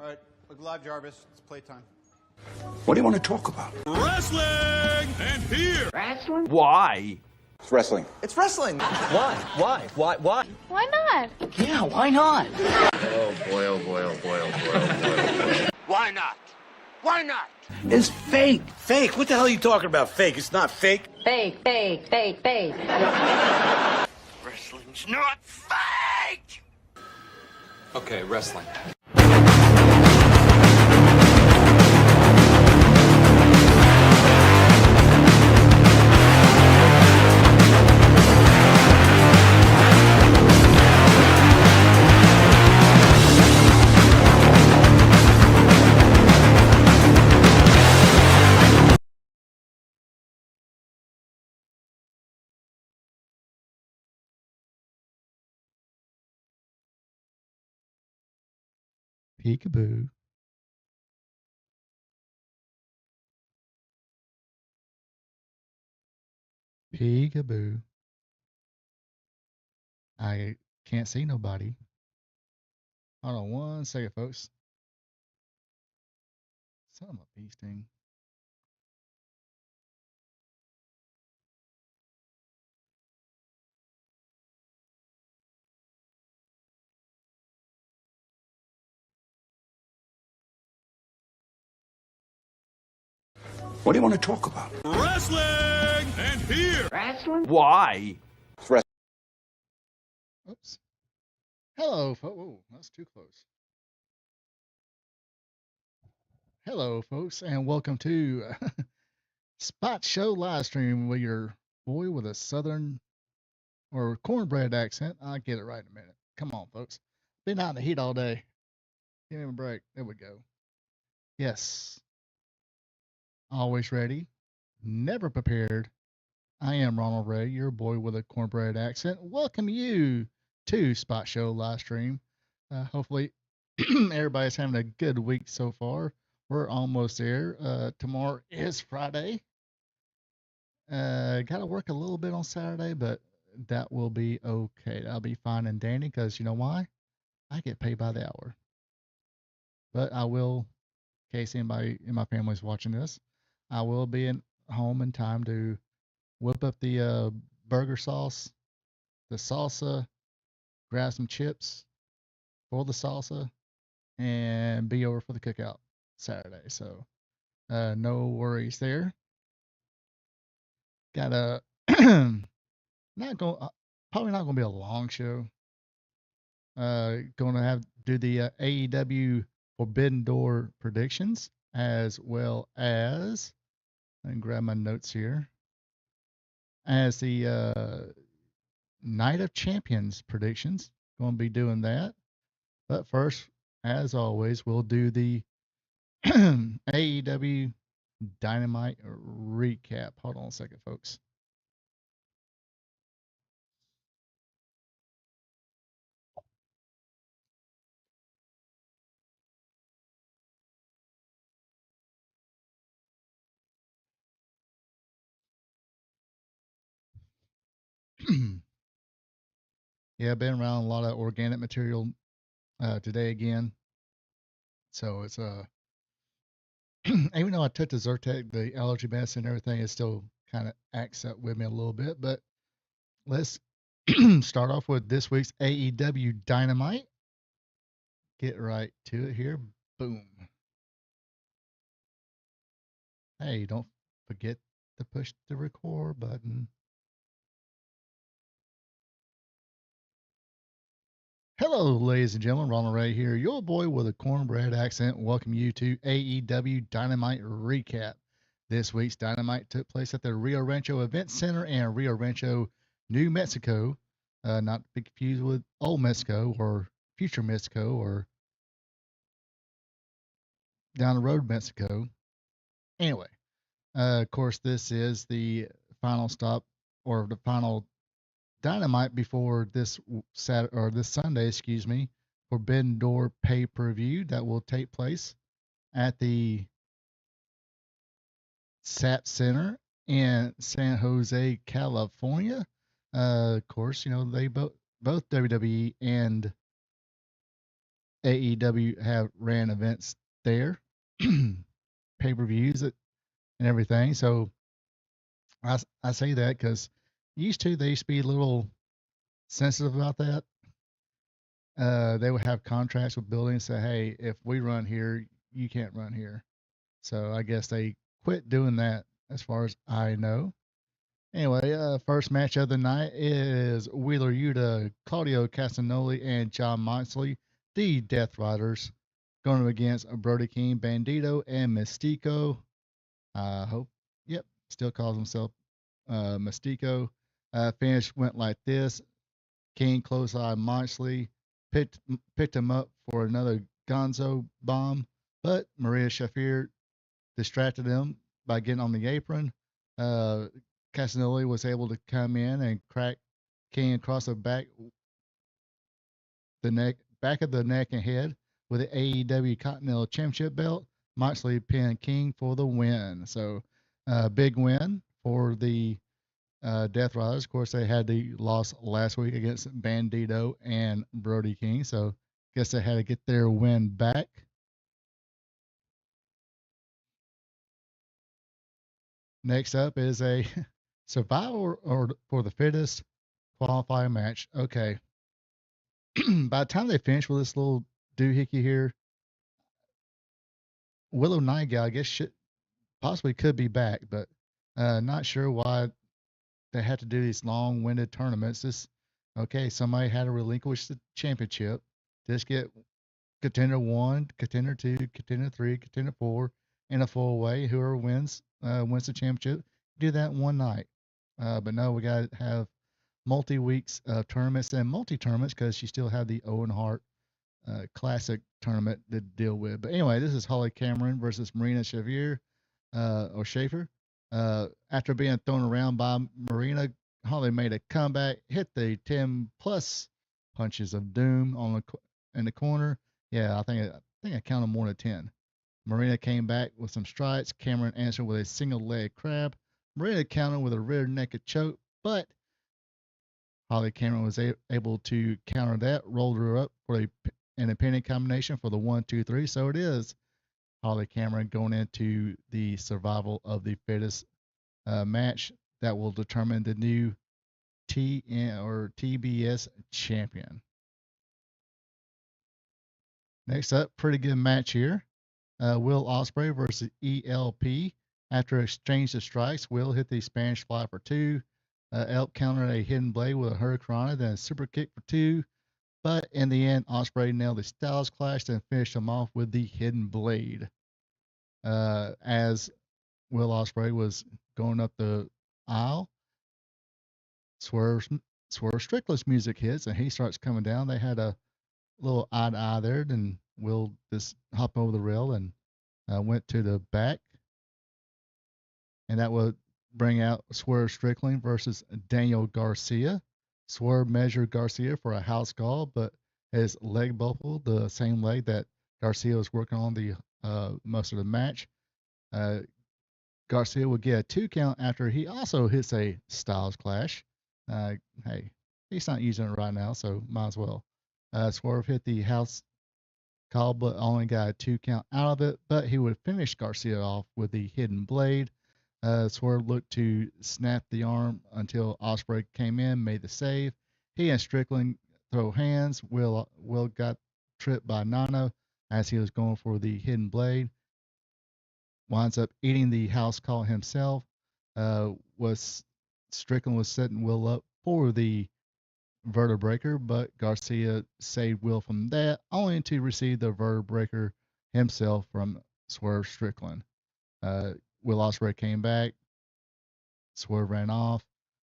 All right, look live, Jarvis. It's playtime. What do you want to talk about? Wrestling! And here! Wrestling? Why? It's wrestling. It's wrestling. Why? Why? Why not? Yeah, why not? Oh boy, oh boy, oh boy, oh boy, oh boy. Why not? Why not? It's fake. Fake? What the hell are you talking about? Fake? It's not fake. Fake. Wrestling's not fake! Okay, wrestling. Peekaboo. Peekaboo. I can't see nobody. Hold on one second, folks. Son of a bee sting. What do you want to talk about? Wrestling! And here! Wrestling? Why? It's wrestling. Oops. Hello, folks. Whoa, that's too close. Hello, folks, and welcome to Spot Show live stream with your boy with a southern or cornbread accent. I'll get it right in a minute. Come on, folks. Been out in the heat all day. Give me a break. There we go. Yes. Always ready, never prepared. I am Ronald Ray, your boy with a cornbread accent. Welcome you to Spot Show live stream. Hopefully, everybody's having a good week so far. We're almost there. Tomorrow is Friday. Got to work a little bit on Saturday, but that will be okay. That'll be fine and dandy because you know why? I get paid by the hour. But I will, in case anybody in my family is watching this, I will be home in time to whip up the burger sauce, the salsa, grab some chips for the salsa, and be over for the cookout Saturday. So no worries there. Got a not going probably not going to be a long show. Going to do the AEW Forbidden Door predictions as well as. And grab my notes here. As the Night of Champions predictions, going to be doing that. But first, as always, we'll do the AEW Dynamite recap. Hold on a second, folks. Yeah, I've been around a lot of organic material today again. So it's even though I took the Zyrtec, the allergy medicine and everything, it still kind of acts up with me a little bit. But let's start off with this week's AEW Dynamite. Get right to it here. Boom. Hey, don't forget to push the record button. Hello, ladies and gentlemen. Ronald Ray here, your boy with a cornbread accent. Welcome you to AEW Dynamite Recap. This week's Dynamite took place at the Rio Rancho Event Center in Rio Rancho, New Mexico. Not to be confused with Old Mexico or Future Mexico or down the road Mexico. Anyway, of course, this is the final stop or the final Dynamite before this Saturday or this Sunday, excuse me, Forbidden Door pay-per-view that will take place at the SAP Center in San Jose, California. Of course, you know they both WWE and AEW have ran events there, pay-per-views and everything. So I say that because they used to be a little sensitive about that. They would have contracts with buildings say, hey, if we run here, you can't run here. So I guess they quit doing that as far as I know. Anyway, first match of the night is Wheeler Yuta, Claudio Castagnoli, and John Moxley, the Death Riders, going up against Brody King, Bandito, and Mystico. I hope, yep, still calls himself Mystico. Finish went like this. King close eye Moxley, picked him up for another Gonzo bomb, but Maria Shafir distracted him by getting on the apron. Uh, Casanova was able to come in and crack King across back of the neck and head with the AEW Continental Championship belt. Moxley pinned King for the win. So, big win for the Death Riders. Of course, they had the loss last week against Bandito and Brody King. So, guess they had to get their win back. Next up is a survival or for the fittest qualifying match. Okay. By the time they finish with this little doohickey here, Willow Nightingale, I guess, possibly could be back, but not sure why they had to do these long-winded tournaments. Okay, somebody had to relinquish the championship. Just get contender 1, contender 2, contender 3, contender 4 in a full way. Whoever wins wins the championship. Do that one night. But no, we got to have multi-weeks tournaments and multi-tournaments because you still have the Owen Hart Classic tournament to deal with. But anyway, this is Holly Cameron versus Marina Shafir or Schaefer. After being thrown around by Marina, Holly made a comeback, hit the 10 plus punches of doom in the corner. Yeah, I counted more than 10. Marina came back with some strikes. Cameron answered with a single leg crab. Marina countered with a rear naked choke, but Holly Cameron was able to counter that, rolled her up for an independent combination for the 1-2-3. So it is Holly Cameron going into the survival of the fittest match that will determine the new TBS champion. Next up, pretty good match here. Will Ospreay versus ELP. After exchange of strikes, Will hit the Spanish fly for 2. Elp countered a hidden blade with a hurricane, then a super kick for 2. But in the end, Ospreay nailed the Styles Clash and finished him off with the hidden blade. As Will Ospreay was going up the aisle, Swerve Strickland's music hits and he starts coming down. They had a little eye to eye there, and Will just hop over the rail and went to the back. And that would bring out Swerve Strickland versus Daniel Garcia. Swerve measured Garcia for a house call, but his leg buckled, the same leg that Garcia was working on the most of the match. Garcia would get a 2 count after he also hits a Styles Clash. Hey, he's not using it right now, so might as well. Swerve hit the house call, but only got a 2 count out of it. But he would finish Garcia off with the hidden blade. Swerve looked to snap the arm until Ospreay came in, made the save. He and Strickland throw hands. Will got tripped by Nano as he was going for the hidden blade. Winds up eating the house call himself. Strickland was setting Will up for the vertebreaker, but Garcia saved Will from that, only to receive the vertebreaker himself from Swerve Strickland. Will Ospreay came back. Swerve ran off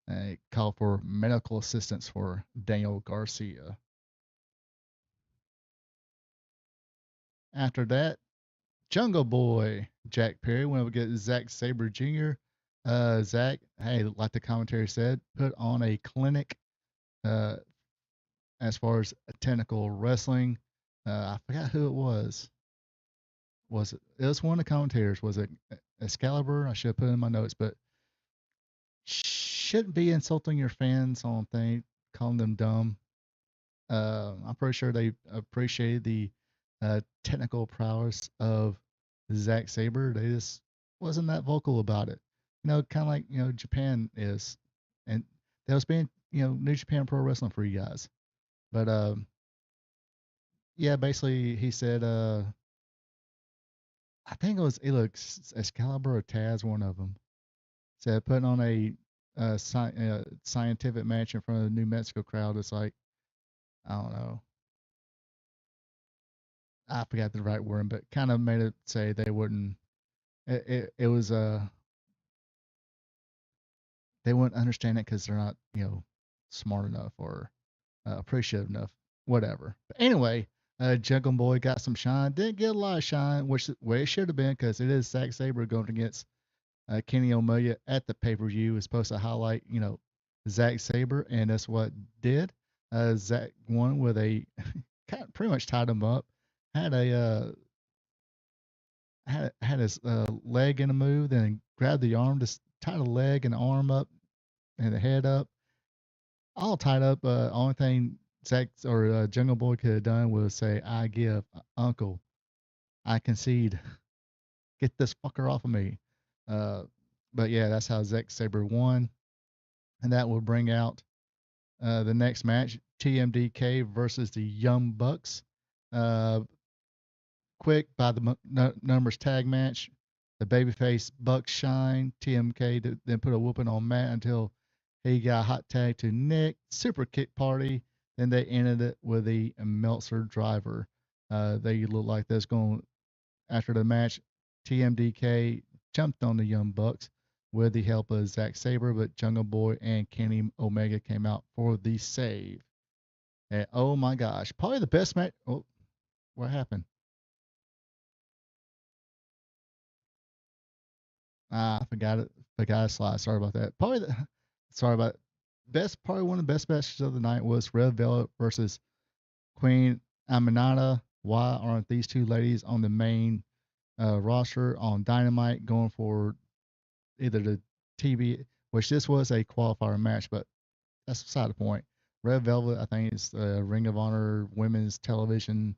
and called for medical assistance for Daniel Garcia. After that, Jungle Boy Jack Perry went up against Zack Sabre Jr. Zack, hey, like the commentary said, put on a clinic as far as technical wrestling. I forgot who it was. It was one of the commentators? Was it Excalibur? I should have put it in my notes, but shouldn't be insulting your fans on thing, calling them dumb. I'm pretty sure they appreciated the technical prowess of Zack Saber. They just wasn't that vocal about it. Kind of like Japan is, and that was being New Japan Pro Wrestling for you guys. But yeah, basically he said, I think it was Excalibur or Taz, one of them said putting on a scientific match in front of the New Mexico crowd. It's like, I don't know, I forgot the right word, but kind of made it say they wouldn't. It was they wouldn't understand it because they're not smart enough or appreciative enough, whatever. But anyway, Jungle Boy got some shine. Didn't get a lot of shine, which way it should have been because it is Zack Sabre going against Kenny Omega at the pay per view. Is supposed to highlight Zack Sabre, and that's what did. Zack won with a kind of pretty much tied him up. Had a had his leg in a move, then grabbed the arm, just tied the leg and the arm up and the head up, all tied up. Only thing Zack or Jungle Boy could have done was say, "I give, Uncle, I concede, get this fucker off of me." Uh, but yeah, that's how Zack Sabre won, and that will bring out the next match: TMDK versus the Young Bucks. Uh, quick by the numbers tag match. The babyface Bucks shine. TMK then put a whooping on Matt until he got a hot tag to Nick. Super kick party. Then they ended it with a Meltzer driver. They look like that's going after the match. TMDK jumped on the Young Bucks with the help of Zack Sabre, but Jungle Boy and Kenny Omega came out for the save. And oh my gosh, probably the best match. Oh, what happened? I forgot it. Forgot a slide. Sorry about that. Sorry about probably one of the best matches of the night was Red Velvet versus Queen Aminata. Why aren't these two ladies on the main roster on Dynamite going for either the TV, which this was a qualifier match, but that's beside the point. Red Velvet, I think, is the Ring of Honor Women's Television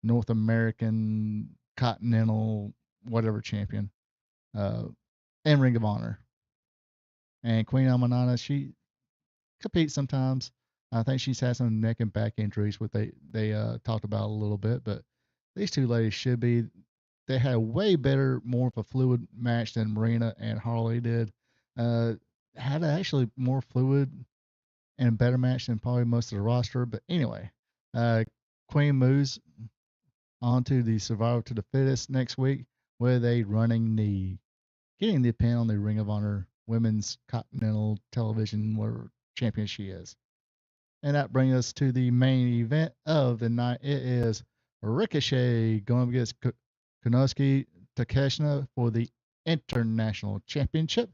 North American Continental whatever champion. And Ring of Honor. And Queen Amanana, she competes sometimes. I think she's had some neck and back injuries, what they talked about a little bit. But these two ladies should be. They had a way better, more of a fluid match than Marina and Harley did. Uh, had actually more fluid and better match than probably most of the roster. But anyway, uh, Queen moves on to the Survivor to the Fittest next week with a running knee, getting the pin on the Ring of Honor Women's Continental Television whatever champion she is. And that brings us to the main event of the night. It is Ricochet going up against Konosuke Takeshita for the International Championship.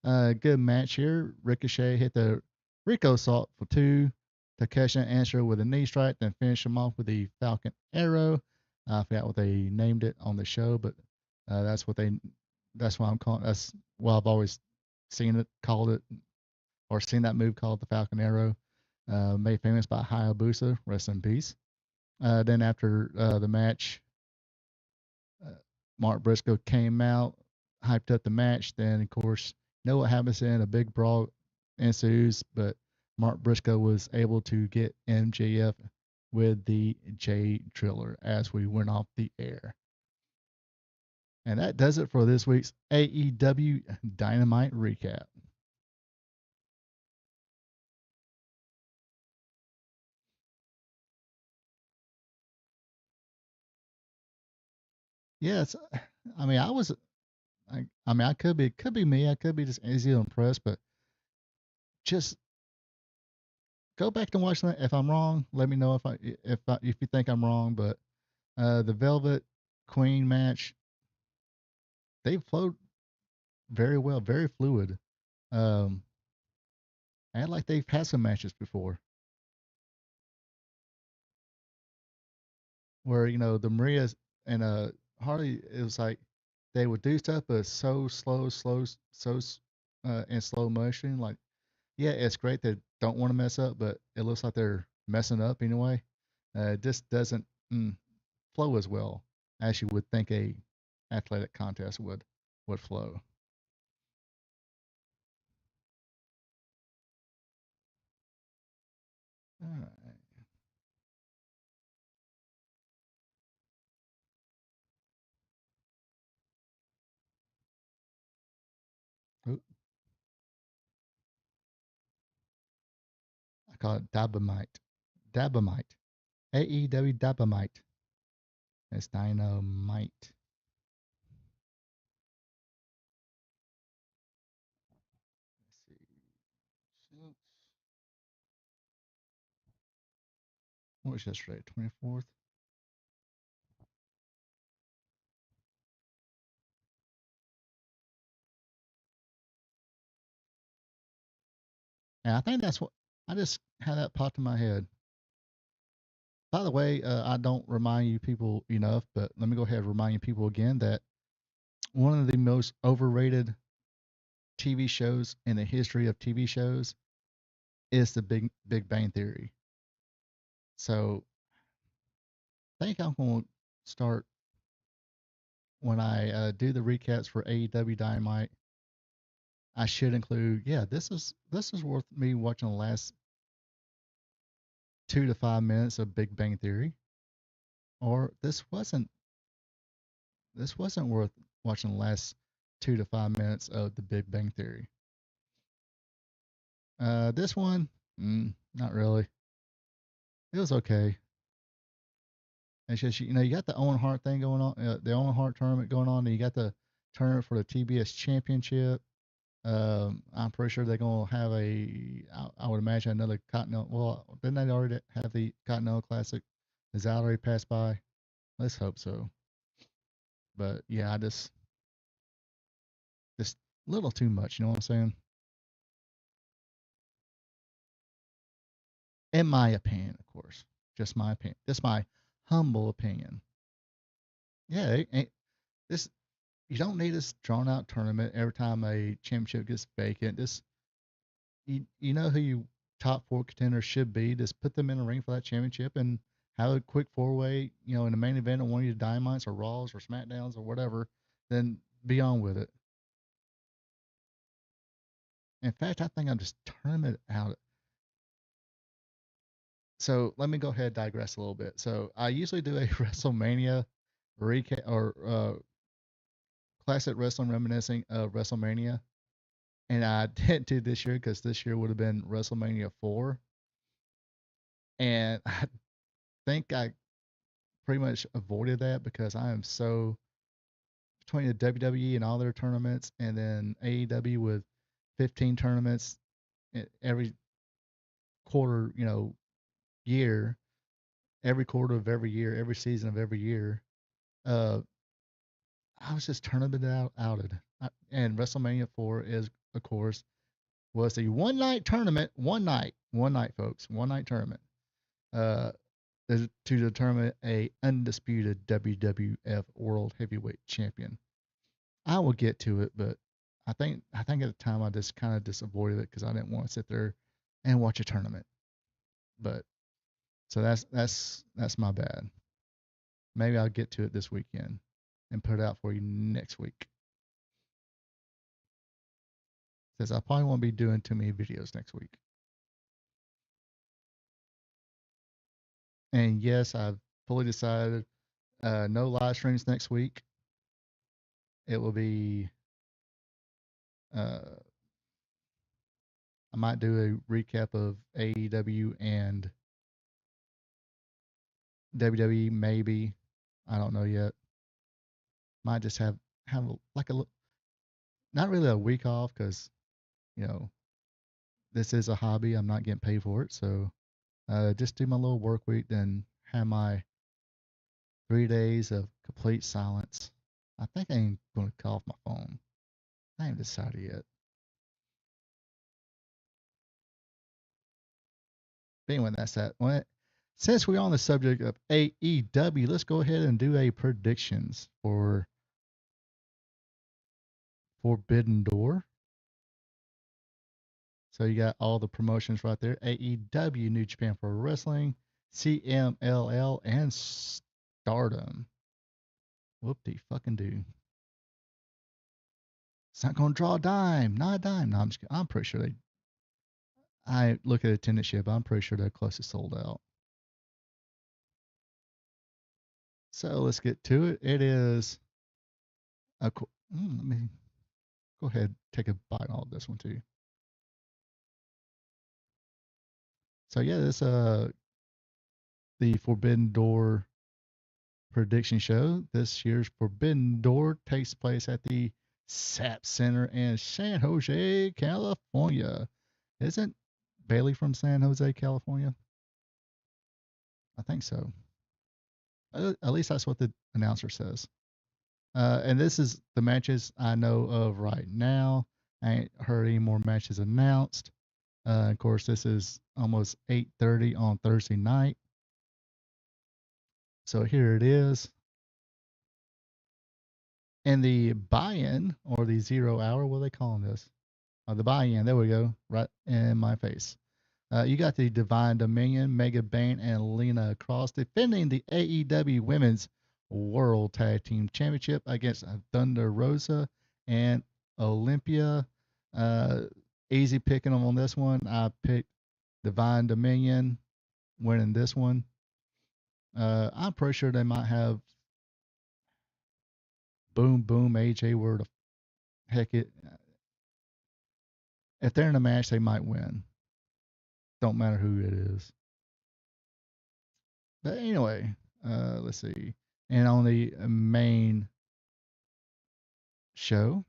Good match here. Ricochet hit the Rico Salt for two. Takeshita answered with a knee strike, then finished him off with the Falcon Arrow. I forgot what they named it on the show, but that's what they. That's why I'm calling. That's why I've always seen it called it, or seen that move called the Falcon Arrow. Made famous by Hayabusa, rest in peace. Then after the match, Mark Briscoe came out, hyped up the match. Then, of course, you know what happens in a big brawl ensues, but Mark Briscoe was able to get MJF with the J Driller as we went off the air. And that does it for this week's AEW Dynamite recap. Yes, I mean, I could be me. I could be just easily impressed, but just go back and watch that. If I'm wrong, let me know if you think I'm wrong. But the Velvet Queen match, they flowed very well, very fluid. Um, and like they've had some matches before where the Marias and Harley, it was like they would do stuff, but so in slow motion. Like, yeah, it's great. They don't want to mess up, but it looks like they're messing up anyway. It just doesn't flow as well as you would think a athletic contest would flow. All right. Oop, I call it Dabamite. Dabamite. AEW Dabamite. It's dynamite. Let's see. What was yesterday? 24th? And I think that's what I just had that popped in my head. By the way, I don't remind you people enough, but let me go ahead and remind you people again that one of the most overrated TV shows in the history of TV shows is the Big Bang Theory. So I think I'm going to start when I do the recaps for AEW Dynamite. I should include, yeah, this is worth me watching the last 2 to 5 minutes of Big Bang Theory, or this wasn't worth watching the last 2 to 5 minutes of the Big Bang Theory. This one, not really. It was okay. It's just you got the Owen Hart thing going on, the Owen Hart tournament going on, and you got the tournament for the TBS Championship. I'm pretty sure they're gonna have I would imagine another Continental. Well, didn't they already have the Continental Classic? Is that already passed by? Let's hope so. But yeah, I just a little too much. You know what I'm saying? In my opinion, of course, just my opinion. Just my humble opinion. Yeah, this you don't need this drawn out tournament every time a championship gets vacant. Just you know who you top 4 contenders should be. Just put them in a ring for that championship and have a quick 4-way, in the main event of one of your Dynamites or Raws or SmackDowns or whatever. Then be on with it. In fact, I think I'm just tournament out. So let me go ahead and digress a little bit. So I usually do a WrestleMania recap or classic wrestling reminiscing of WrestleMania, and I didn't do this year because this year would have been WrestleMania 4, and I think I pretty much avoided that because I am so between the WWE and all their tournaments, and then AEW with 15 tournaments every quarter, year, every quarter of every year, every season of every year. Uh, I was just outed. And WrestleMania 4 is, of course, was a one-night tournament, one night, folks, one-night tournament, uh, to determine a undisputed WWF World Heavyweight Champion. I will get to it, but I think at the time I just kind of avoided it because I didn't want to sit there and watch a tournament. But so that's my bad. Maybe I'll get to it this weekend and put it out for you next week. Says I probably won't be doing too many videos next week. And yes, I've fully decided no live streams next week. It will be I might do a recap of AEW and WWE maybe. I don't know yet. Might just have like a not really a week off because you know this is a hobby. I'm not getting paid for it, so just do my little work week, then have my 3 days of complete silence. I think I'm going to cut off my phone. I haven't decided yet. But anyway, that's that. Since we're on the subject of AEW, let's go ahead and do a predictions for Forbidden Door. So you got all the promotions right there: AEW, New Japan Pro Wrestling, CMLL, and Stardom. Whoop de fucking do. It's not gonna draw a dime, not a dime. No, I'm pretty sure they. I look at attendance ship. I'm pretty sure they're close to sold out. So let's get to it. It is a. Let me go ahead take a bite on this one too. So yeah, this the Forbidden Door prediction show. This year's Forbidden Door takes place at the SAP Center in San Jose, California. Isn't Bailey from San Jose, California? I think so. At least that's what the announcer says. And this is the matches I know of right now. I ain't heard any more matches announced. Of course, this is almost 8:30 on Thursday night. So here it is. And the buy-in or the 0 hour, what are they calling this? The buy-in. There we go, right in my face. You got the Divine Dominion, Mega Bane, and Lena Cross defending the AEW Women's World Tag Team Championship against Thunder Rosa and Olympia. Easy picking them on this one. I picked Divine Dominion winning this one. I'm pretty sure they might have Boom Boom AJ where the heck it. If they're in a match, they might win. Don't matter who it is. But anyway, let's see. And on the main show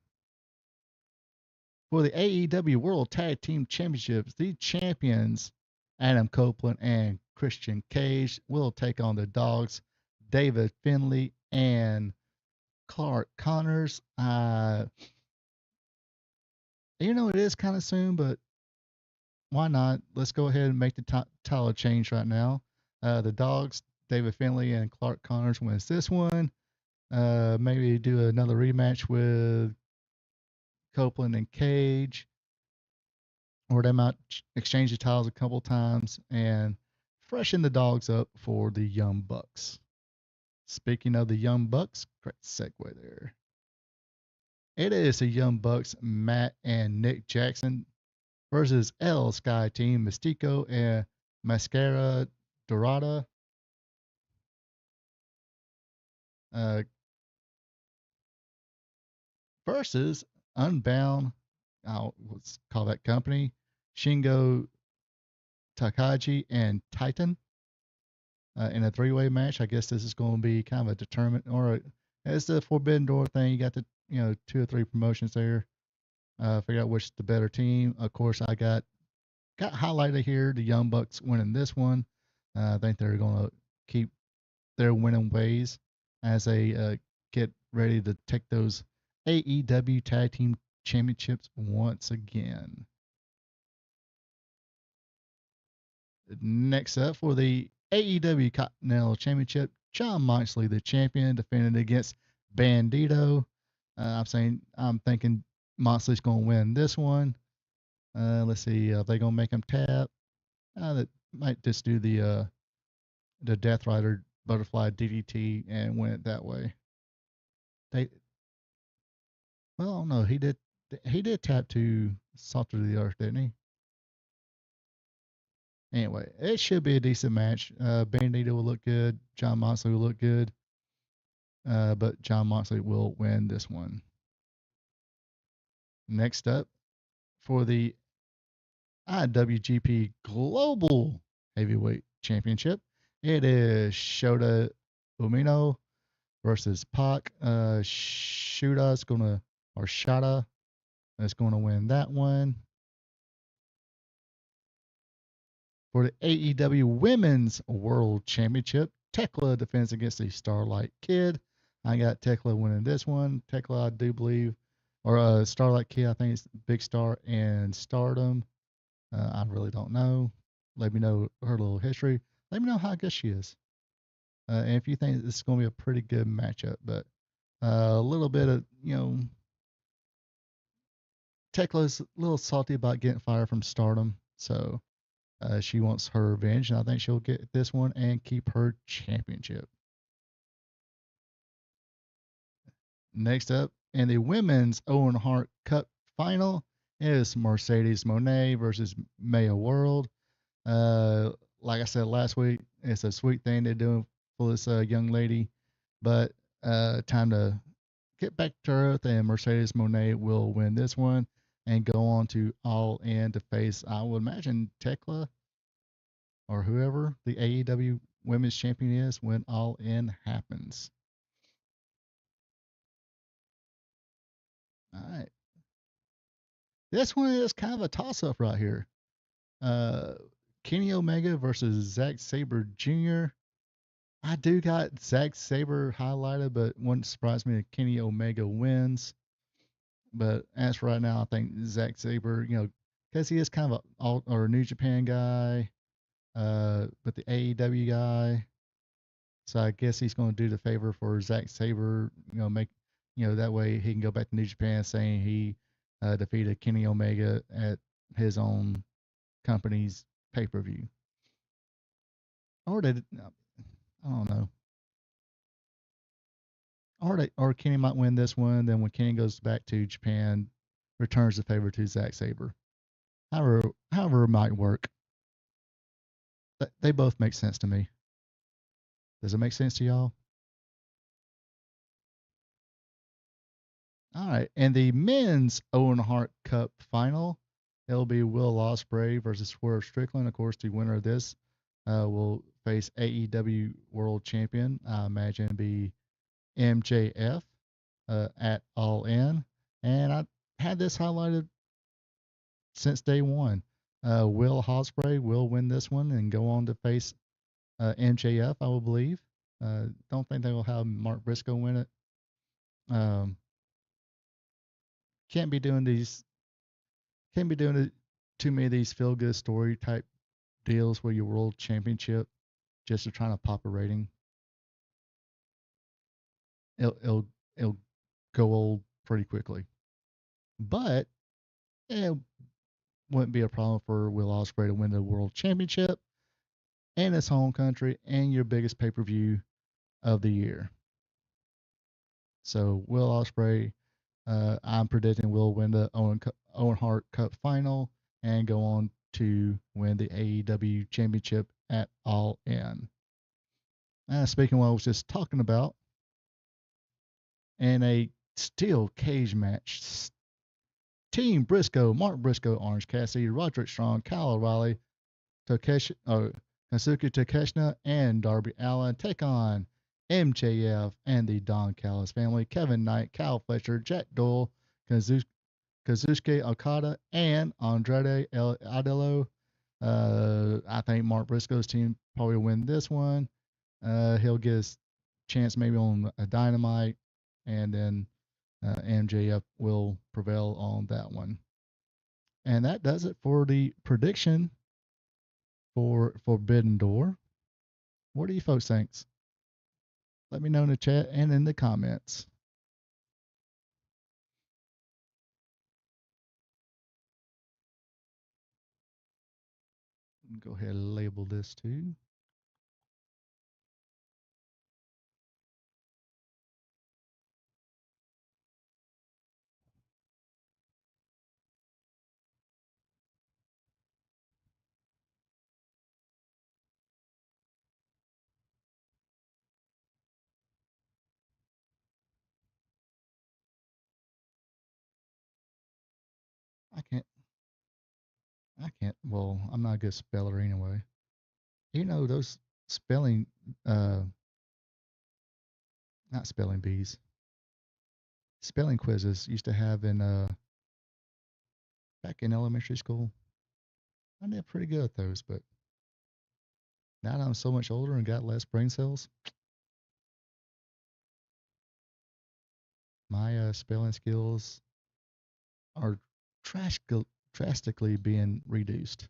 for the AEW World Tag Team Championships, the champions Adam Copeland and Christian Cage will take on the dogs David Finlay and Clark Connors. It is kind of soon, but why not? Let's go ahead and make the title change right now. The dogs, David Finlay and Clark Connors wins this one. Maybe do another rematch with Copeland and Cage, or they might exchange the titles a couple times and freshen the dogs up for the Young Bucks. Speaking of the Young Bucks, great segue there. It is the Young Bucks, Matt and Nick Jackson versus L Sky Team, Mystico and Mascara Dorada. Versus Unbound, let's call that company, Shingo Takagi and Titan in a three-way match. I guess this is going to be kind of a determined, it's the Forbidden Door thing. You got the 2 or 3 promotions there. Figure out which is the better team. Of course, I got highlighted here the Young Bucks winning this one. I think they're going to keep their winning ways as they get ready to take those AEW Tag Team Championships once again. Next up for the AEW Continental Championship, Jon Moxley, the champion, defending against Bandito. I'm thinking Moxley's going to win this one. Let's see, are they going to make him tap? That might just do the Death Rider Butterfly DDT and win it that way. Well, no, he did tap to Salt of the Earth, didn't he? Anyway, it should be a decent match. Bandito will look good. Jon Moxley will look good. But Jon Moxley will win this one. Next up, for the IWGP Global Heavyweight Championship, it is Shota Umino versus Pac. Shota is going to win that one. For the AEW Women's World Championship, Tekla defends against the Starlight Kid. I got Tekla winning this one. Tekla, I do believe, or Starlight Kid, I think it's Big Star and Stardom. I really don't know. Let me know her little history. Let me know how good she is. And if you think this is going to be a pretty good matchup, but a little bit of, Tekla's a little salty about getting fired from Stardom, so she wants her revenge, and I think she'll get this one and keep her championship. Next up, in the women's Owen Hart Cup final is Mercedes Moné versus Maya World. Like I said last week, it's a sweet thing they're doing for this young lady, but time to get back to earth, and Mercedes Moné will win this one and go on to All In to face, I would imagine, Tekla or whoever the AEW Women's Champion is when All In happens. All right. This one is kind of a toss up right here. Uh, Kenny Omega versus Zack Sabre Jr. I do got Zack Sabre highlighted, but wouldn't surprise me if Kenny Omega wins. But as for right now, I think Zack Sabre, because he is kind of a New Japan guy, but the AEW guy. So I guess he's going to do the favor for Zack Sabre, that way he can go back to New Japan saying he defeated Kenny Omega at his own company's pay-per-view. Or I don't know. Or Kenny might win this one. Then when Kenny goes back to Japan, returns the favor to Zack Sabre. However it might work. They both make sense to me. Does it make sense to y'all? All right. And the men's Owen Hart Cup final, it'll be Will Ospreay versus Swerve Strickland. Of course, the winner of this will face AEW World Champion. I imagine it'll be MJF at All In. And I had this highlighted since day one. Will Ospreay will win this one and go on to face MJF, I will believe. Don't think they will have Mark Briscoe win it. Can't be doing it too many of these feel good story type deals where your world championship just to trying to pop a rating. It'll go old pretty quickly. But it wouldn't be a problem for Will Ospreay to win the world championship in his home country and your biggest pay-per-view of the year. So Will Ospreay, I'm predicting will win the Owen Hart Cup final and go on to win the AEW championship at All In. Speaking of what I was just talking about, in a steel cage match, Team Briscoe, Mark Briscoe, Orange Cassidy, Roderick Strong, Kyle O'Reilly, Kensuke Takeshita, and Darby Allin take on MJF and the Don Callis family, Kevin Knight, Kyle Fletcher, Jack Doyle, Kazuchika Okada, and Andrade El Idolo. I think Mark Briscoe's team probably will win this one. He'll get his chance maybe on a Dynamite, and then MJF will prevail on that one. And that does it for the prediction for Forbidden Door. What do you folks think? Let me know in the chat and in the comments. Go ahead and label this too. I can't. Well, I'm not a good speller anyway. Those spelling, not spelling bees, spelling quizzes used to have in back in elementary school. I did pretty good at those, but now that I'm so much older and got less brain cells, my spelling skills are drastically being reduced.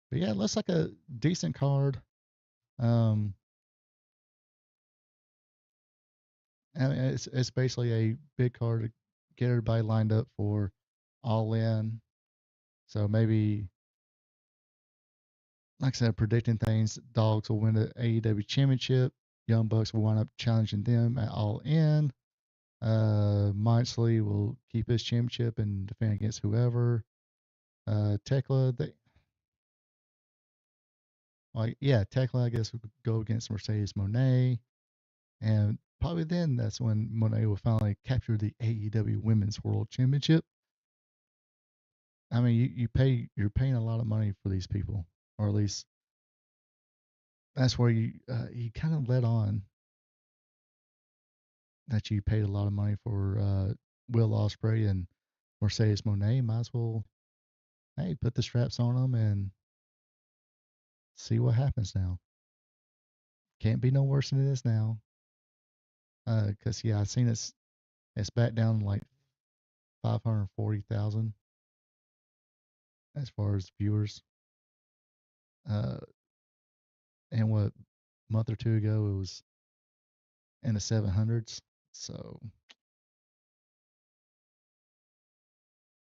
But yeah, it looks like a decent card. Um, I mean, it's basically a big card to get everybody lined up for All In. So maybe, like I said, predicting things, Dogs will win the AEW Championship. Young Bucks will wind up challenging them at All In. Moxley will keep his championship and defend against whoever. Tekla, Tekla, I guess, would go against Mercedes Monet. And probably then that's when Monet will finally capture the AEW Women's World Championship. I mean, you're paying a lot of money for these people, or at least that's where you kind of let on that you paid a lot of money for Will Ospreay and Mercedes Monet. Might as well, hey, put the straps on them and see what happens now. Can't be no worse than it is now. Cause yeah, I seen it's back down like 540,000 as far as viewers. Uh, and what month or two ago it was in the 700s. So,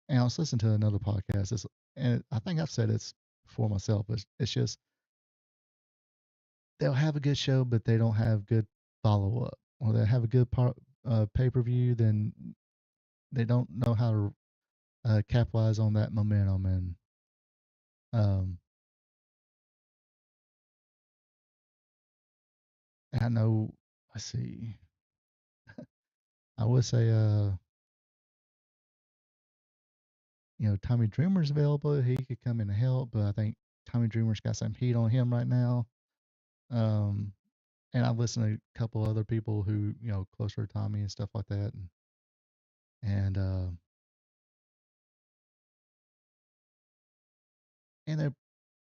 and I was listening to another podcast. And I think I've said it's for myself. It's just they'll have a good show, but they don't have good follow up, or they have a good pay per view, then they don't know how to capitalize on that momentum. And um, I know, I see, I would say, Tommy Dreamer's available. He could come in and help, but I think Tommy Dreamer's got some heat on him right now. Um, and I've listened to a couple other people who, closer to Tommy and stuff like that. And and they're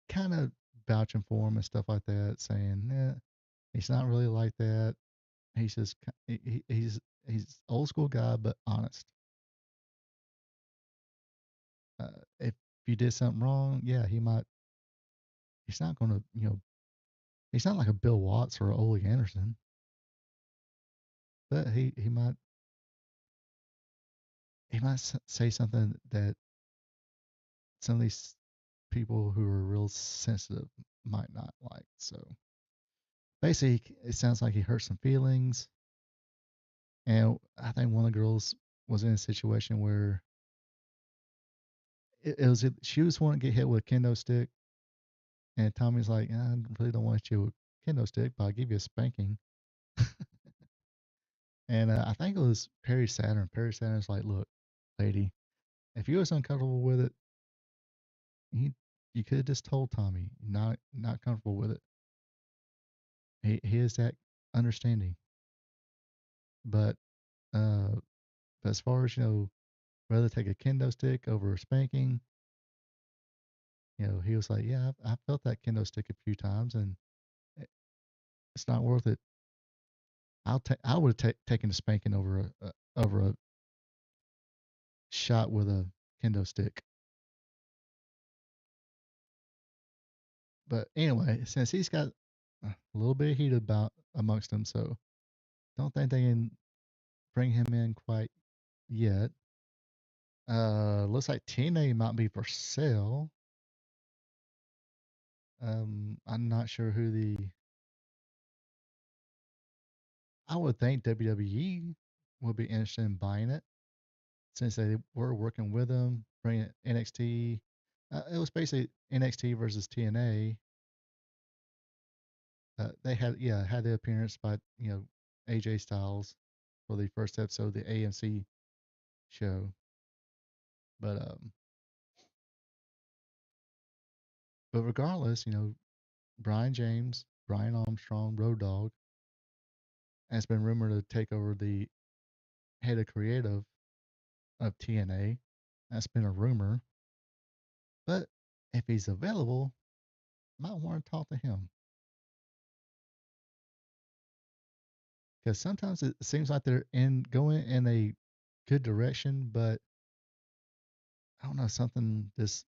kind of vouching for him and stuff like that, saying, he's not really like that. He's just, he's old school guy, but honest. If you did something wrong, yeah, he's not going to, he's not like a Bill Watts or a Ole Anderson, but he might say something that some of these people who are real sensitive might not like. So basically, it sounds like he hurt some feelings. And I think one of the girls was in a situation where she was wanting to get hit with a kendo stick, and Tommy's like, I really don't want you with a kendo stick, but I'll give you a spanking. And I think it was Perry Saturn. Perry Saturn's like, look, lady, if you was uncomfortable with it, you could have just told Tommy not comfortable with it. He is that understanding. But uh, as far as rather take a kendo stick over a spanking, he was like, yeah, I felt that kendo stick a few times, and it's not worth it. I would have taken a spanking over a shot with a kendo stick. But anyway, since he's got a little bit of heat about amongst them, so don't think they can bring him in quite yet. Looks like TNA might be for sale. I'm not sure who I would think WWE would be interested in buying it since they were working with them, bringing NXT. It was basically NXT versus TNA. They had the appearance by AJ Styles for the first episode of the AMC show, but regardless, Brian Armstrong, Road Dogg, has been rumored to take over the head of creative of TNA. That's been a rumor, but if he's available, might want to talk to him because sometimes it seems like they're going in a good direction, but I don't know, something just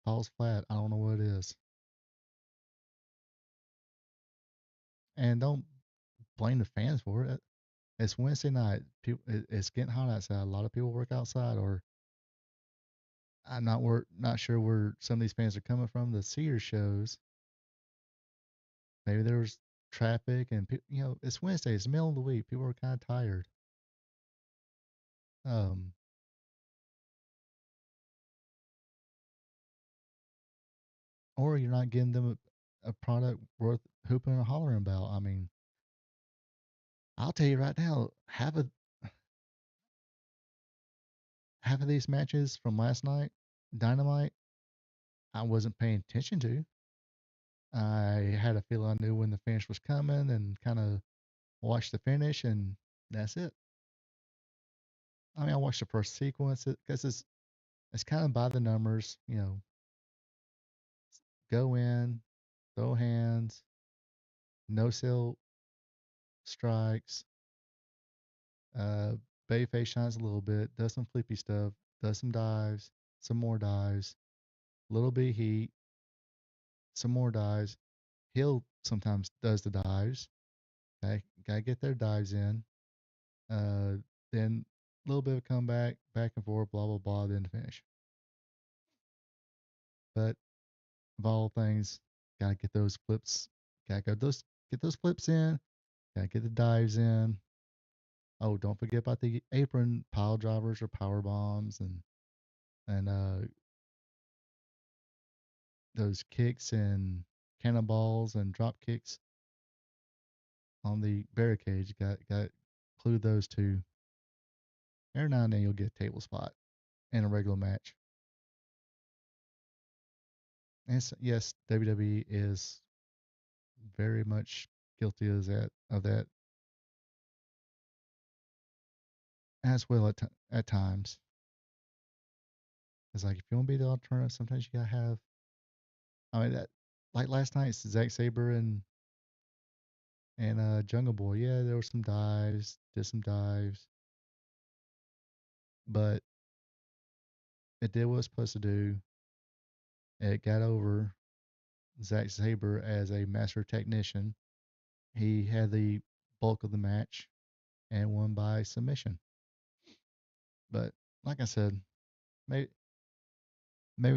falls flat. I don't know what it is, and don't blame the fans for it. It's Wednesday night. It's getting hot outside. A lot of people work outside, or not sure where some of these fans are coming from. The Sears shows. Maybe there was traffic, and it's Wednesday. It's the middle of the week. People are kind of tired. Um, or you're not getting them a product worth hooping and hollering about. I mean, I'll tell you right now, half of these matches from last night, Dynamite, I wasn't paying attention to. I had a feel I knew when the finish was coming and kind of watched the finish, and that's it. I mean, I watched the first sequence because it's kind of by the numbers. Go in, throw hands, no sell strikes. Uh, Bayface shines a little bit, does some flippy stuff, does some dives, some more dives, little bit of heat, some more dives. Hill sometimes does the dives. Okay, gotta get their dives in. Uh, then a little bit of comeback, back and forth, blah blah blah, then finish. But of all things, gotta get those flips. Gotta get those flips in. Gotta get the dives in. Oh, don't forget about the apron pile drivers or power bombs and those kicks and cannonballs and drop kicks on the barricades. Got include those two. Every now and then you'll get a table spot in a regular match. And yes, WWE is very much guilty of that as well at times. It's like if you want to be the alternative, sometimes you gotta have. I mean that like last night, Zack Saber and Jungle Boy. Yeah, there were some dives, did some dives, but it did what it was supposed to do. It got over Zack Saber as a master technician. He had the bulk of the match and won by submission. But like I said, maybe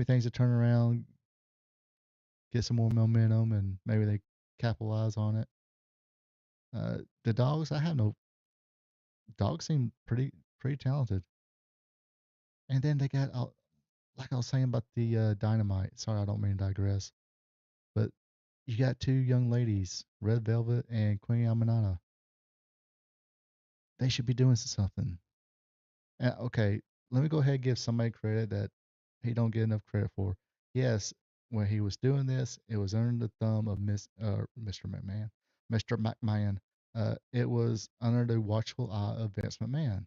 things will turn around, get some more momentum, and maybe they capitalize on it. The dogs, I have no dogs seem pretty talented. And then they got like I was saying about the Dynamite. Sorry, I don't mean to digress, but you got two young ladies, Red Velvet and Queen Aminata. They should be doing something. Okay, let me go ahead and give somebody credit that he don't get enough credit for. Yes, when he was doing this, it was under the thumb of Mr. McMahon, Mr. McMahon. It was under the watchful eye of Vince McMahon.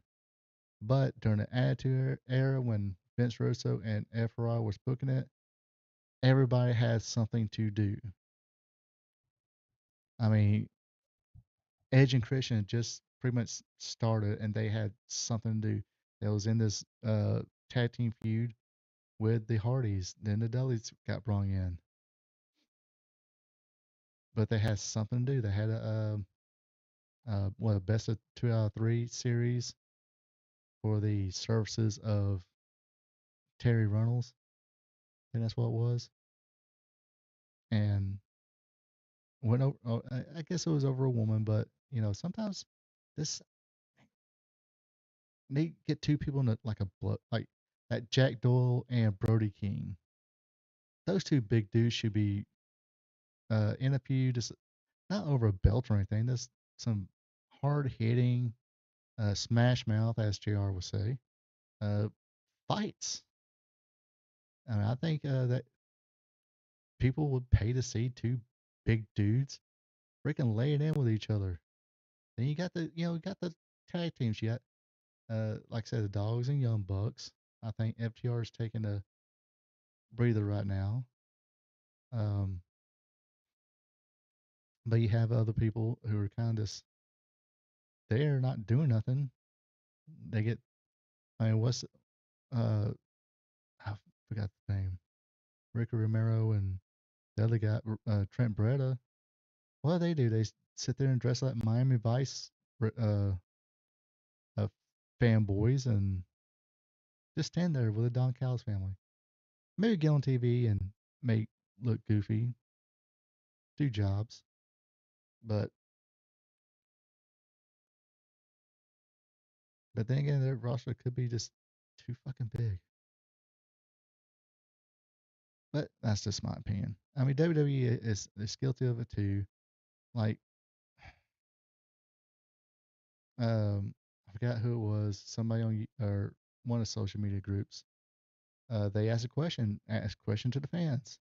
But during the Attitude Era, when Vince Russo and Efra was booking it, everybody had something to do. I mean, Edge and Christian had just pretty much started, and they had something to do. They was in this tag team feud with the Hardys. Then the Dudleys got brought in, but they had something to do. They had a best of 2 out of 3 series for the services of Terry Runnels. I think that's what it was, and went over. Oh, I guess it was over a woman, but sometimes this they get two people in like a like that Jack Doyle and Brody King. Those two big dudes should be in a feud, just not over a belt or anything. That's some hard hitting, smash mouth, as JR would say, uh, fights. I mean, I think that people would pay to see two big dudes freaking lay it in with each other. Then you got the tag teams. You got, like I said, the Dogs and Young Bucks. I think FTR is taking a breather right now. Um, but you have other people who are kind of just there, not doing nothing. They get, I mean, I forgot the name. Ricky Romero and the other guy, Trent Beretta. What do? They sit there and dress like Miami Vice fanboys and just stand there with the Don Callis family. Maybe get on TV and make look goofy, do jobs, but then again, their roster could be just too fucking big. But that's just my opinion. I mean, WWE is guilty of it too. Like, I forgot who it was. Somebody on or one of the social media groups. They asked a question to the fans.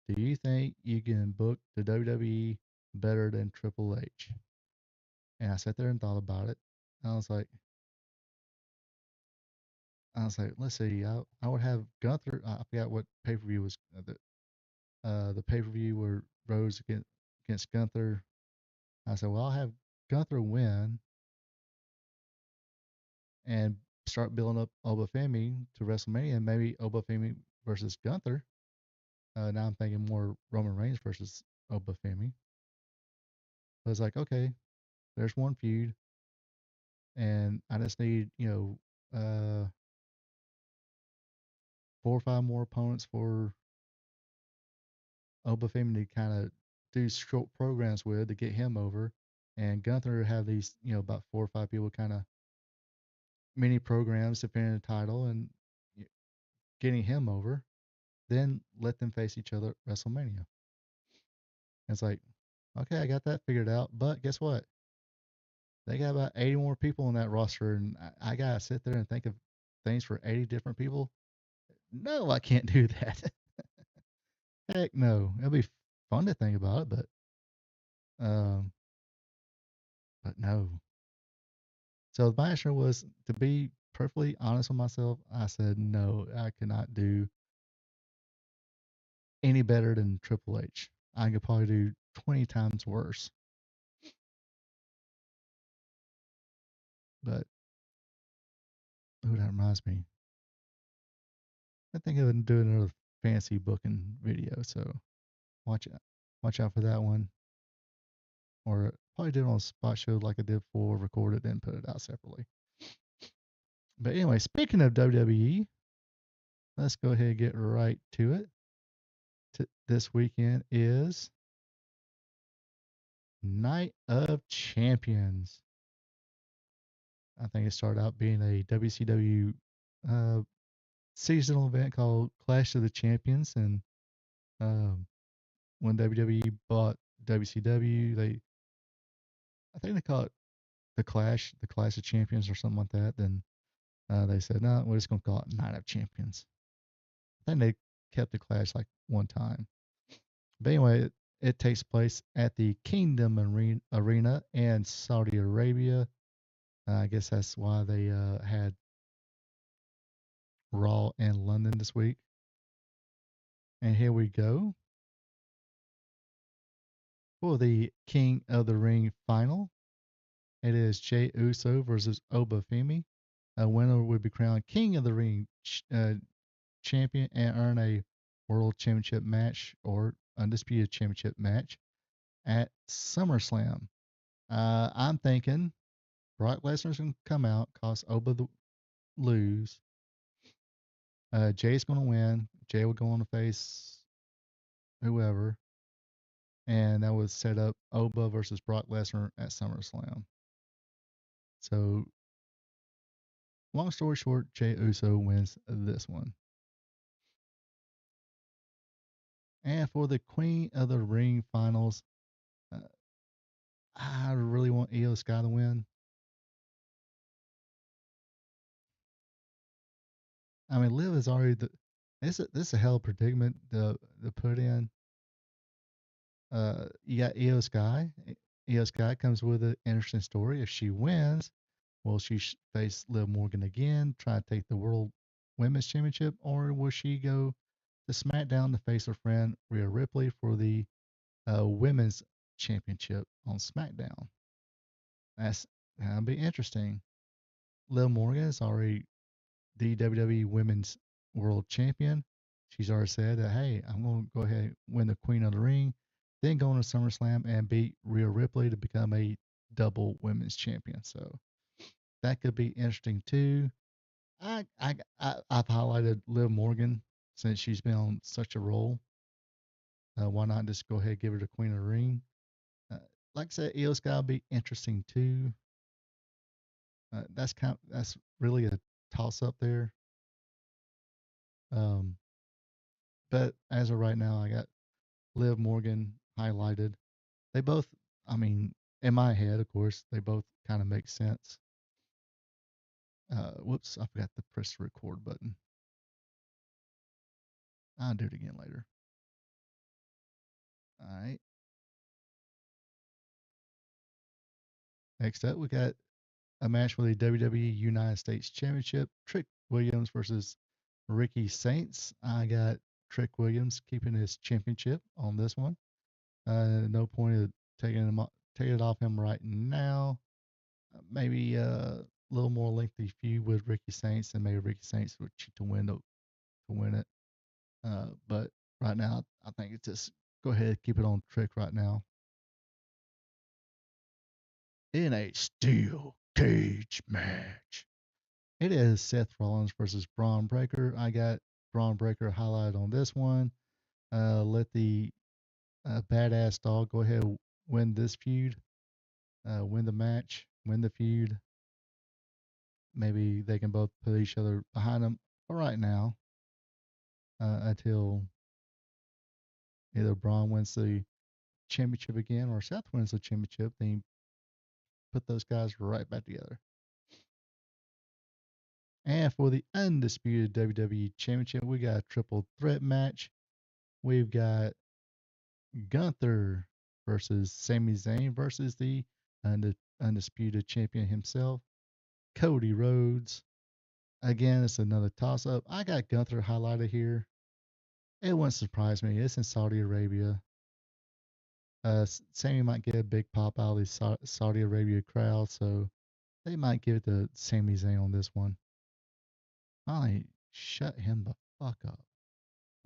Do you think you can book the WWE better than Triple H? And I sat there and thought about it. And I was like, let's see. I would have Gunther. I forgot what pay per view was the pay per view where Rose against Gunther. I said, well, I'll have Gunther win and start building up Obafemi to WrestleMania, and maybe Obafemi versus Gunther. Now I'm thinking more Roman Reigns versus Obafemi. I was like, okay, there's one feud, and I just need 4 or 5 more opponents for Obafemi to kind of do short programs with to get him over, and Gunther have these about 4 or 5 people kind of mini programs defending the title and getting him over. Then let them face each other at WrestleMania. And it's like, okay, I got that figured out. But guess what? They got about 80 more people on that roster, and I gotta sit there and think of things for 80 different people. No, I can't do that. Heck no. It'll be fun to think about it, um, but no. So my answer was, to be perfectly honest with myself, I said no, I cannot do any better than Triple H. I could probably do 20 times worse. But oh, that reminds me. I think I would do another fancy booking video, so watch out for that one. Or probably do it on a spot show like I did before, record it, then put it out separately. But anyway, speaking of WWE, let's go ahead and get right to it. This weekend is Night of Champions. I think it started out being a WCW seasonal event called Clash of the Champions, and when WWE bought WCW, I think they call it the Clash of Champions or something like that. Then they said, no, we're just gonna call it Night of Champions. I think they kept the Clash like one time. But anyway, it takes place at the Kingdom Arena in Saudi Arabia. I guess that's why they had Raw in London this week. And here we go for the King of the Ring final. It is Jey Uso versus Obafemi. A winner would be crowned King of the Ring champion and earn a World Championship match or Undisputed Championship match at SummerSlam. I'm thinking Brock Lesnar's going to come out, cause Oba to lose. Jay's going to win. Jay will go on to face whoever. And that would set up Oba versus Brock Lesnar at SummerSlam. So, long story short, Jey Uso wins this one. And for the Queen of the Ring finals, I really want Io Sky to win. I mean, Liv is already this is a hell predicament to put in. You got Io Sky. Io Sky comes with an interesting story. If she wins, will she face Liv Morgan again, try to take the World Women's Championship, or will she go to SmackDown to face her friend Rhea Ripley for the Women's Championship on SmackDown? That'll be interesting. Liv Morgan is already the WWE Women's World Champion. She's already said that, hey, I'm going to go ahead and win the Queen of the Ring, then go on to SummerSlam and beat Rhea Ripley to become a double Women's Champion. So that could be interesting too. I've highlighted Liv Morgan since she's been on such a roll. Why not just go ahead and give her the Queen of the Ring? Uh, like I said, Io Sky will be interesting too. That's really a toss up there. Um, but as of right now, I got Liv Morgan highlighted. They both, I mean, in my head, of course, they both kind of make sense. Whoops, I forgot to press the record button. I'll do it again later. All right. Next up, we got a match for the WWE United States Championship. Trick Williams versus Ricky Saints. I got Trick Williams keeping his championship on this one. No point of taking it off him right now. Maybe a little more lengthy feud with Ricky Saints, and maybe Ricky Saints would cheat to win it. But right now, I think it's just go ahead, keep it on Trick right now. In a steel cage match, it is Seth Rollins versus Braun Breaker. I got Braun Breaker highlighted on this one. Let the badass dog go ahead and win this feud, win the match, win the feud. Maybe they can both put each other behind them for right now until either Braun wins the championship again or Seth wins the championship. Then put those guys right back together. And for the undisputed WWE Championship, we got a triple threat match. We've got Gunther versus Sami Zayn versus the undisputed champion himself, Cody Rhodes. Again, it's another toss up. I got Gunther highlighted here. It wouldn't surprise me. It's in Saudi Arabia. Sami might get a big pop out of the Saudi Arabia crowd, so they might give it to Sami Zayn on this one. Finally, shut him the fuck up.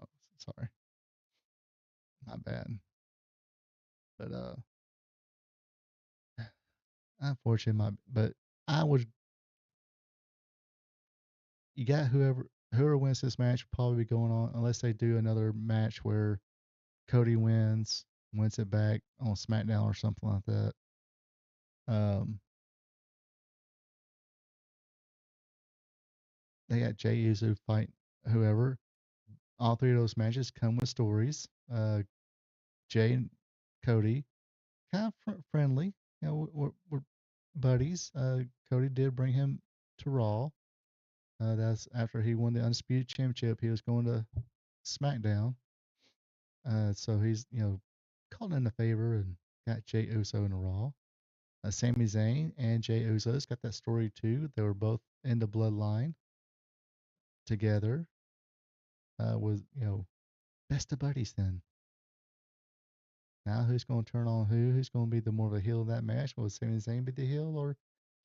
Oh, sorry. My bad. But unfortunately, but I would. You got whoever wins this match will probably be going on unless they do another match where Cody wins it back on SmackDown or something like that. They got Jey Uso fight whoever. All three of those matches come with stories. Jay and Cody, kind of friendly. You know, we're buddies. Cody did bring him to Raw. That's after he won the Undisputed Championship. He was going to SmackDown. So he's, called in a favor and got Jey Uso in a Raw. Sami Zayn and Jey Uso's got that story too. They were both in the bloodline together. Was best of buddies then. Now who's going to turn on who? Who's going to be the more of a heel in that match? Will Sami Zayn be the heel or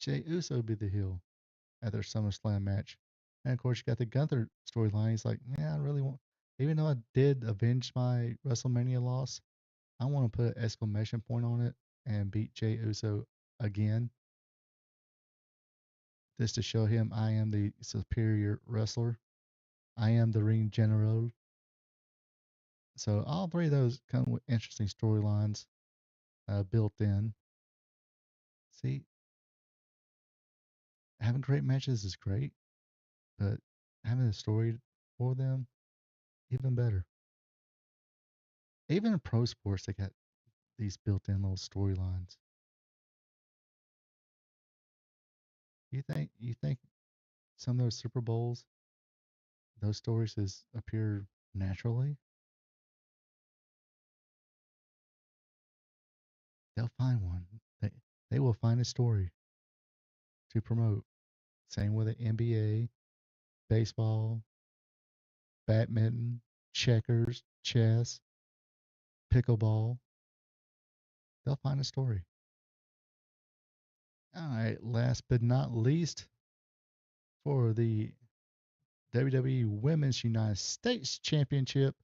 Jey Uso be the heel at their SummerSlam match? And of course, you got the Gunther storyline. He's like, yeah, I really want, even though I did avenge my WrestleMania loss, I want to put an exclamation point on it and beat Jey Uso again. Just to show him I am the superior wrestler. I am the ring general. So all three of those come with interesting storylines built in. See, having great matches is great, but having a story for them, even better. Even in pro sports, they got these built-in little storylines. You think some of those Super Bowls, those stories just appear naturally? They'll find one. They will find a story to promote. Same with the NBA, baseball, badminton, checkers, chess, pickleball. They'll find a story. All right, last but not least, for the WWE Women's United States Championship,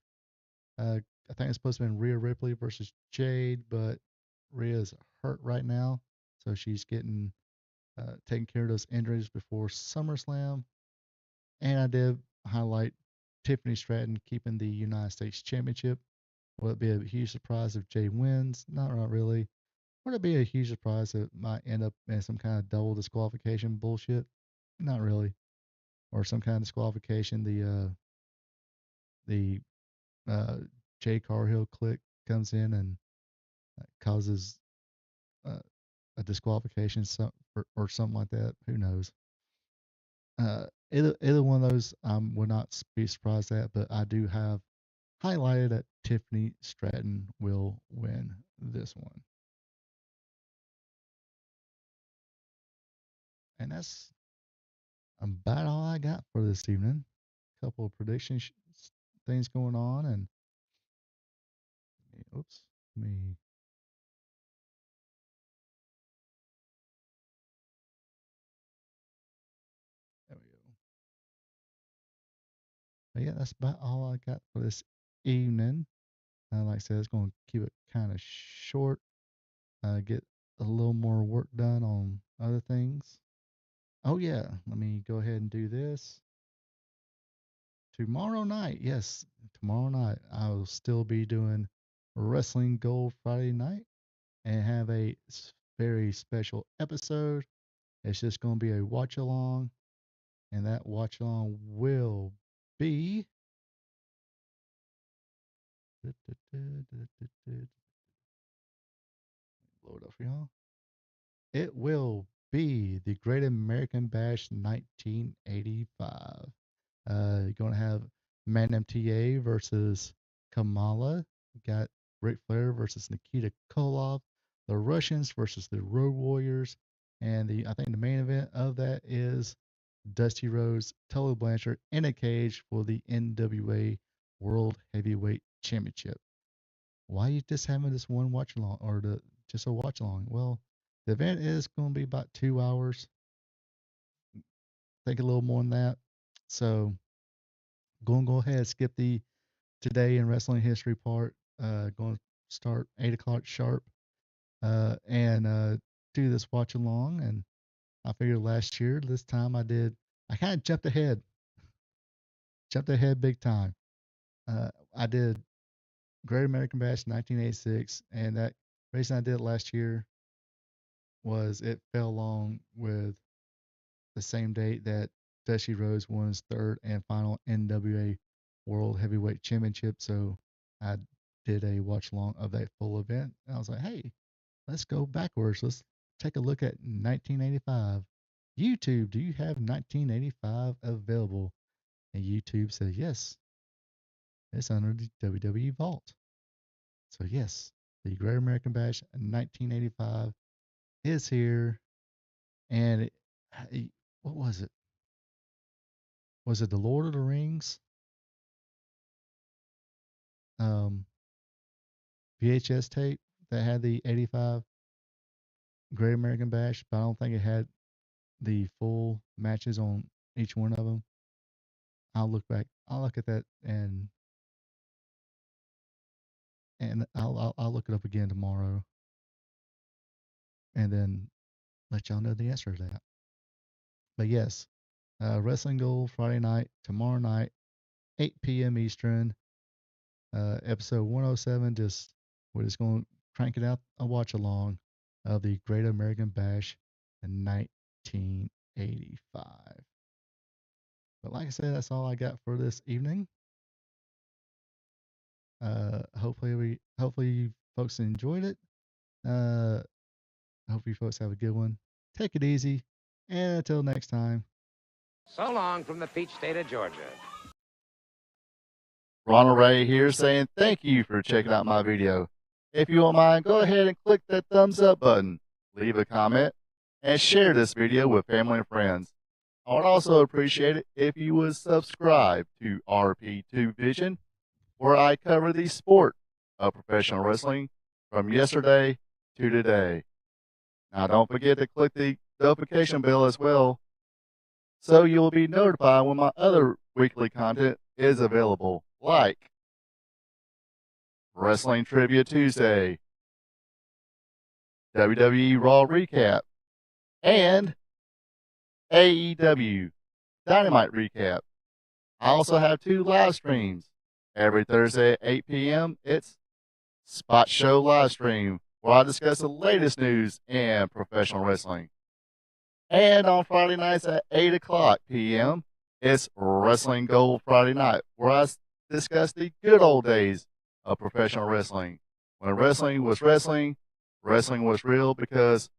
I think it's supposed to be Rhea Ripley versus Jade, but Rhea's hurt right now, so she's getting taking care of those injuries before SummerSlam. And I did highlight Tiffany Stratton keeping the United States Championship. Will it be a huge surprise if Jay wins? Not really. Would it be a huge surprise if it might end up in some kind of double disqualification bullshit? Not really. Or some kind of disqualification. The Jay Carhill clique comes in and causes a disqualification or something like that. Who knows? Either one of those I would not be surprised at, but I do have highlighted that Tiffany Stratton will win this one. And that's about all I got for this evening. A couple of prediction things going on, and oops, me. There we go. But yeah, that's about all I got for this evening. Like I said, it's going to keep it kind of short. Get a little more work done on other things. Oh yeah, let me go ahead and do this. Tomorrow night, yes, tomorrow night I will still be doing Wrestling Gold Friday night and have a very special episode. It's just going to be a watch along, and that watch along will be blow it up for y'all. It will be the Great American Bash 1985. You're going to have Man MTA versus Kamala. You got Ric Flair versus Nikita Koloff. The Russians versus the Road Warriors. And I think the main event of that is Dusty Rhodes, Tully Blanchard in a cage for the NWA World Heavyweight Championship. Why are you just having this one watch along or just a watch along? Well, the event is going to be about 2 hours. I think a little more than that. So going to go ahead and skip the today in wrestling history part. Going to start 8 o'clock sharp and do this watch along. And I figured last year, this time I kind of jumped ahead big time. I did Great American Bash 1986, and that reason I did it last year was it fell along with the same date that Dusty Rhodes won his third and final NWA World Heavyweight Championship. So I did a watch along of that full event. And I was like, hey, let's go backwards. Let's take a look at 1985. YouTube, do you have 1985 available? And YouTube said, yes, it's under the WWE Vault. So, yes, the Great American Bash 1985 is here. And what was it? Was it the Lord of the Rings VHS tape that had the 85 Great American Bash? But I don't think it had the full matches on each one of them. I'll look at that and I'll look it up again tomorrow, and then let y'all know the answer to that. But yes, Wrestling Gold Friday night, tomorrow night, 8 p.m. Eastern. Episode 107. We're just going to crank it out a watch along of the Great American Bash in 1985. But like I said, that's all I got for this evening. Hopefully you folks enjoyed it. Hope you folks have a good one. Take it easy, and until next time. So long from the peach state of Georgia. Ronald Ray here saying thank you for checking out my video. If you don't mind, go ahead and click that thumbs up button, leave a comment, and share this video with family and friends. I would also appreciate it if you would subscribe to RP2 Vision, where I cover the sport of professional wrestling from yesterday to today. Now don't forget to click the notification bell as well, so you'll be notified when my other weekly content is available, like Wrestling Trivia Tuesday, WWE Raw Recap, and AEW Dynamite recap. I also have 2 live streams. Every Thursday at 8 p.m., it's Spot Show live stream, where I discuss the latest news in professional wrestling. And on Friday nights at 8 o'clock p.m., it's Wrestling Gold Friday Night, where I discuss the good old days of professional wrestling. When wrestling was wrestling, wrestling was real because